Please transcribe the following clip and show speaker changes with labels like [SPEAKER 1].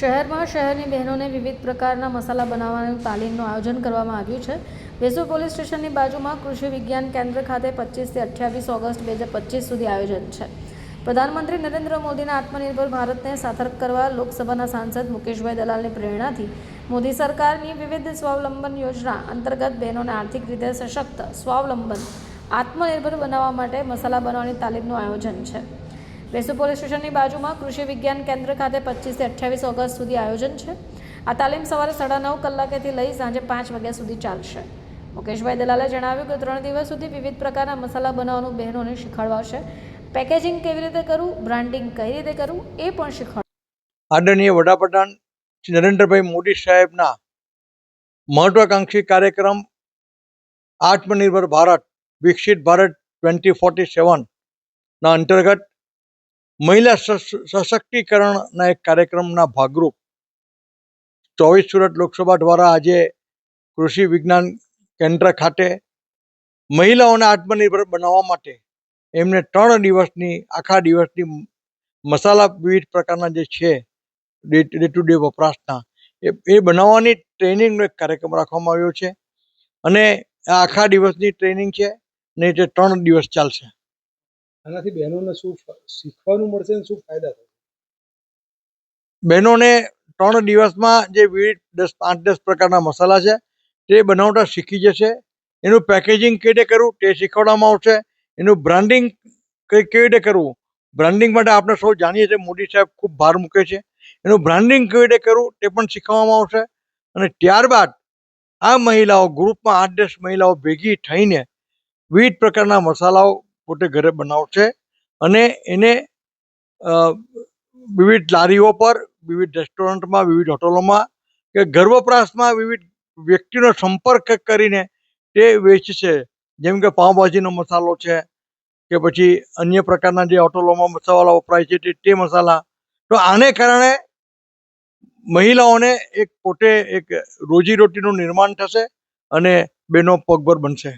[SPEAKER 1] શહેરમાં શહેરની બહેનોને વિવિધ પ્રકારના મસાલા બનાવવાની તાલીમનું આયોજન કરવામાં આવ્યું છે. વેસુ પોલીસ સ્ટેશનની બાજુમાં કૃષિ વિજ્ઞાન કેન્દ્ર ખાતે 25 થી 28 ઓગસ્ટ 2025 સુધી આયોજન છે. પ્રધાનમંત્રી નરેન્દ્ર મોદીના આત્મનિર્ભર ભારતને સાર્થક કરવા લોકસભાના સાંસદ મુકેશભાઈ દલાલની પ્રેરણાથી મોદી સરકારની વિવિધ સ્વાવલંબન યોજના અંતર્ગત બહેનોને આર્થિક રીતે સશક્ત, સ્વાવલંબન, આત્મનિર્ભર બનાવવા માટે મસાલા બનાવવાની તાલીમનું આયોજન છે. વેસુ પોલીસ સ્ટેશનની બાજુમાં કૃષિ વિજ્ઞાન કેન્દ્ર ખાતે 25 થી 28 ઓગસ્ટ સુધી આયોજન છે. આ તાલીમ સવારે 9:30 કલાકેથી લઈ સાંજે 5 વાગ્યા સુધી ચાલશે. મુકેશભાઈ દલાલે જણાવ્યું કે 3 દિવસ સુધી વિવિધ પ્રકારના મસાલા બનાવવાનું બહેનોને શીખવાડવાશે. પેકેજિંગ કેવી રીતે કરવું, બ્રાન્ડિંગ કઈ રીતે કરવું એ પણ શીખવાડશે.
[SPEAKER 2] આદરણીય વડાપ્રધાન શ્રી નરેન્દ્રભાઈ મોદી સાહેબના મહત્વાકાંક્ષી કાર્યક્રમ આત્મનિર્ભર ભારત વિકસિત ભારત 2047ના અંતર્ગત મહિલા સશક્તિકરણના એક કાર્યક્રમના ભાગરૂપ 24 સુરત લોકસભા દ્વારા આજે કૃષિ વિજ્ઞાન કેન્દ્ર ખાતે મહિલાઓને આત્મનિર્ભર બનાવવા માટે એમને 3 દિવસની આખા દિવસની મસાલા વિવિધ પ્રકારના જે છે ડે ટુ ડે વપરાશના એ બનાવવાની ટ્રેનિંગનો એક કાર્યક્રમ રાખવામાં આવ્યો છે. અને આ આખા દિવસની ટ્રેનિંગ છે ને તે 3 દિવસ ચાલશે.
[SPEAKER 3] આનાથી બહેનોને શું શીખવાનું મળશે અને શું ફાયદા થશે?
[SPEAKER 2] બહેનોને 3 દિવસમાં જે વિવિધ 5-10 પ્રકારના મસાલા છે તે બનાવતા શીખી જશે. એનું પેકેજિંગ કેવી રીતે કરવું તે શીખવાડવામાં આવશે. એનું બ્રાન્ડિંગ કેવી રીતે કરવું, બ્રાન્ડિંગ માટે આપણે સૌ જાણીએ છીએ મોદી સાહેબ ખૂબ ભાર મૂકે છે. એનું બ્રાન્ડિંગ કેવી રીતે કરવું તે પણ શીખવવામાં આવશે. અને ત્યારબાદ આ મહિલાઓ ગ્રુપમાં 8-10 મહિલાઓ ભેગી થઈને વિવિધ પ્રકારના મસાલાઓ પોતે ઘરે બનાવશે અને એને વિવિધ લારીઓ પર, વિવિધ રેસ્ટોરન્ટમાં, વિવિધ હોટલોમાં કે ઘર વપરાશમાં વિવિધ વ્યક્તિનો સંપર્ક કરીને તે વેચશે. જેમ કે પાઉંભાજીનો મસાલો છે કે પછી અન્ય પ્રકારના જે હોટલોમાં મસાલા વપરાય છે તે મસાલા. તો આને કારણે મહિલાઓને પોતે એક રોજીરોટીનું નિર્માણ થશે અને બહેનો પગભર બનશે.